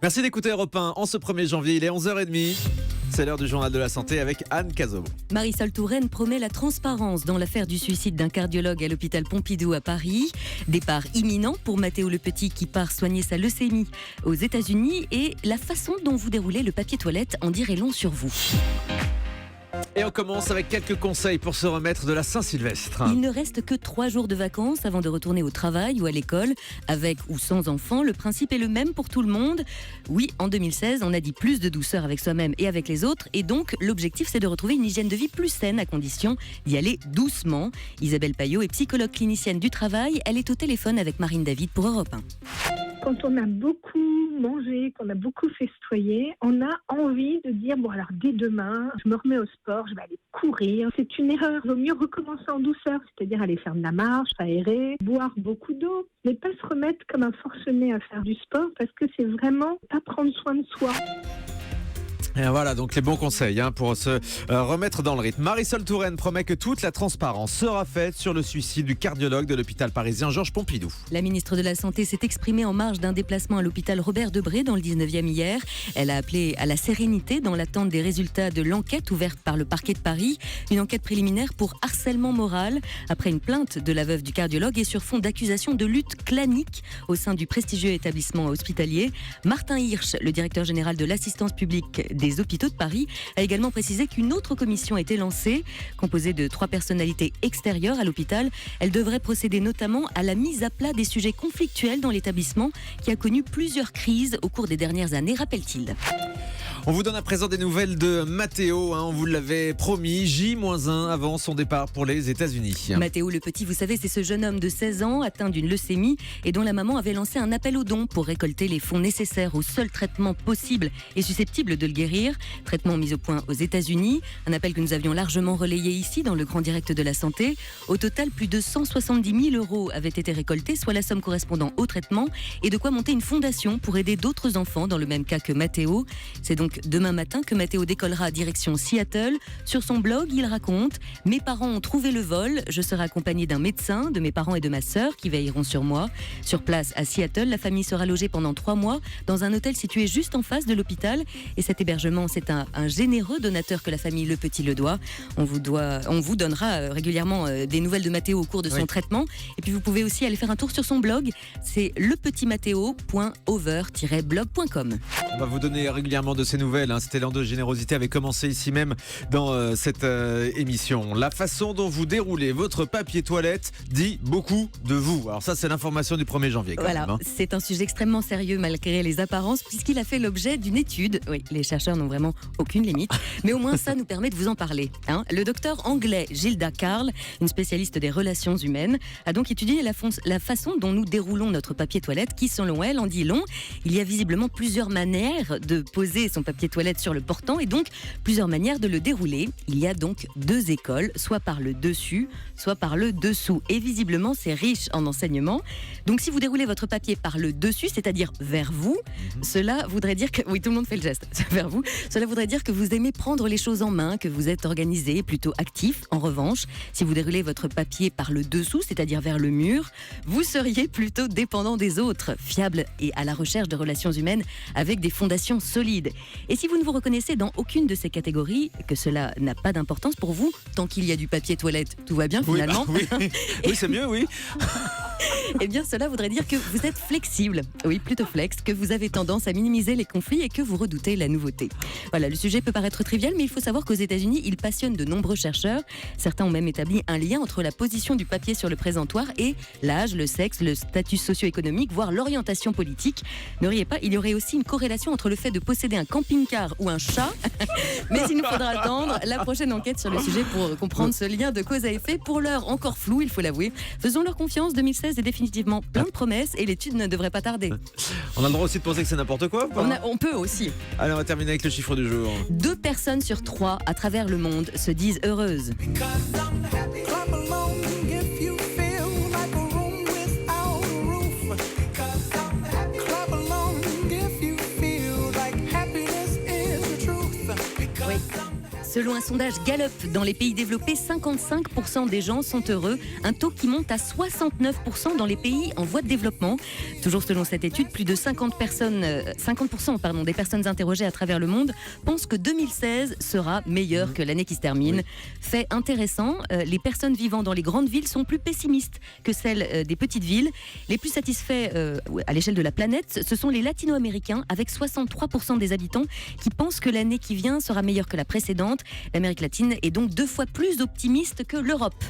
Merci d'écouter Europe 1 en ce 1er janvier, il est 11h30. C'est l'heure du journal de la santé avec Anne Cazot. Marisol Touraine promet la transparence dans l'affaire du suicide d'un cardiologue à l'hôpital Pompidou à Paris. Départ imminent pour Mathéo Le Petit qui part soigner sa leucémie aux États-Unis et la façon dont vous déroulez le papier toilette en dirait long sur vous. Et on commence avec quelques conseils pour se remettre de la Saint-Sylvestre. Il ne reste que 3 jours de vacances avant de retourner au travail ou à l'école. Avec ou sans enfants, le principe est le même pour tout le monde. Oui, en 2016, on a dit plus de douceur avec soi-même et avec les autres. Et donc, l'objectif, c'est de retrouver une hygiène de vie plus saine à condition d'y aller doucement. Isabelle Payot est psychologue clinicienne du travail. Elle est au téléphone avec Marine David pour Europe 1. Quand on a beaucoup mangé, qu'on a beaucoup festoyé, on a envie de dire, bon alors dès demain, je me remets au sport, je vais aller courir. C'est une erreur, il vaut mieux recommencer en douceur, c'est-à-dire aller faire de la marche, aérer, boire beaucoup d'eau, mais pas se remettre comme un forcené à faire du sport parce que c'est vraiment pas prendre soin de soi. Et voilà donc les bons conseils pour se remettre dans le rythme. Marisol Touraine promet que toute la transparence sera faite sur le suicide du cardiologue de l'hôpital parisien Georges Pompidou. La ministre de la Santé s'est exprimée en marge d'un déplacement à l'hôpital Robert Debré dans le 19e hier. Elle a appelé à la sérénité dans l'attente des résultats de l'enquête ouverte par le parquet de Paris. Une enquête préliminaire pour harcèlement moral après une plainte de la veuve du cardiologue et sur fond d'accusations de lutte clanique au sein du prestigieux établissement hospitalier. Martin Hirsch, le directeur général de l'assistance publique des hôpitaux de Paris, a également précisé qu'une autre commission a été lancée, composée de 3 personnalités extérieures à l'hôpital. Elle devrait procéder notamment à la mise à plat des sujets conflictuels dans l'établissement qui a connu plusieurs crises au cours des dernières années, rappelle-t-il. On vous donne à présent des nouvelles de Mathéo, on vous l'avait promis, J-1 avant son départ pour les États-Unis. Mathéo Le Petit, vous savez, c'est ce jeune homme de 16 ans atteint d'une leucémie et dont la maman avait lancé un appel aux dons pour récolter les fonds nécessaires au seul traitement possible et susceptible de le guérir. Traitement mis au point aux États-Unis, un appel que nous avions largement relayé ici dans le Grand Direct de la Santé. Au total, plus de 170 000 € avaient été récoltés, soit la somme correspondant au traitement et de quoi monter une fondation pour aider d'autres enfants dans le même cas que Mathéo. C'est donc demain matin que Mathéo décollera direction Seattle. Sur son blog, il raconte « Mes parents ont trouvé le vol. Je serai accompagné d'un médecin, de mes parents et de ma sœur qui veilleront sur moi. » Sur place à Seattle, la famille sera logée pendant 3 mois dans un hôtel situé juste en face de l'hôpital. Et cet hébergement, c'est un généreux donateur que la famille Le Petit le doit. On vous donnera régulièrement des nouvelles de Mathéo au cours de son traitement. Et puis vous pouvez aussi aller faire un tour sur son blog. C'est lepetitmathéo.over-blog.com. On va vous donner régulièrement de ces nouvelles. C'était l'an de générosité avait commencé ici même dans cette émission. La façon dont vous déroulez votre papier toilette dit beaucoup de vous. Alors ça, c'est l'information du 1er janvier. Voilà, c'est un sujet extrêmement sérieux malgré les apparences puisqu'il a fait l'objet d'une étude. Oui, les chercheurs n'ont vraiment aucune limite, mais au moins ça nous permet de vous en parler. Le docteur anglais Gilda Carle, une spécialiste des relations humaines, a donc étudié la façon dont nous déroulons notre papier toilette qui, selon elle, en dit long. Il y a visiblement plusieurs manières de poser son papier toilette sur le portant et donc plusieurs manières de le dérouler. Il y a donc 2 écoles, soit par le dessus, soit par le dessous. Et visiblement, c'est riche en enseignements. Donc si vous déroulez votre papier par le dessus, c'est-à-dire vers vous, cela voudrait dire que... Oui, tout le monde fait le geste, vers vous. Cela voudrait dire que vous aimez prendre les choses en main, que vous êtes organisé, plutôt actif. En revanche, si vous déroulez votre papier par le dessous, c'est-à-dire vers le mur, vous seriez plutôt dépendant des autres, fiable et à la recherche de relations humaines avec des fondations solides. Et si vous ne vous reconnaissez dans aucune de ces catégories, que cela n'a pas d'importance pour vous, tant qu'il y a du papier toilette, tout va bien finalement. Oui, c'est mieux, oui. Eh bien, cela voudrait dire que vous êtes flexible. Oui, plutôt flex, que vous avez tendance à minimiser les conflits et que vous redoutez la nouveauté. Voilà, le sujet peut paraître trivial, mais il faut savoir qu'aux États-Unis, il passionne de nombreux chercheurs. Certains ont même établi un lien entre la position du papier sur le présentoir et l'âge, le sexe, le statut socio-économique, voire l'orientation politique. Ne riez pas, il y aurait aussi une corrélation entre le fait de posséder un camping-car ou un chat. Mais il nous faudra attendre la prochaine enquête sur le sujet pour comprendre ce lien de cause à effet. Pour l'heure, encore flou, il faut l'avouer. Faisons leur confiance, 2016 est définitivement plein de promesses et l'étude ne devrait pas tarder. On a le droit aussi de penser que c'est n'importe quoi On peut aussi. Allez, on va terminer avec le chiffre du jour. 2 personnes sur 3 à travers le monde se disent heureuses. Selon un sondage Gallup, dans les pays développés, 55% des gens sont heureux, un taux qui monte à 69% dans les pays en voie de développement. Toujours selon cette étude, plus de 50% des personnes interrogées à travers le monde pensent que 2016 sera meilleur que l'année qui se termine. Oui. Fait intéressant, les personnes vivant dans les grandes villes sont plus pessimistes que celles des petites villes. Les plus satisfaits à l'échelle de la planète, ce sont les latino-américains, avec 63% des habitants qui pensent que l'année qui vient sera meilleure que la précédente. L'Amérique latine est donc 2 fois plus optimiste que l'Europe.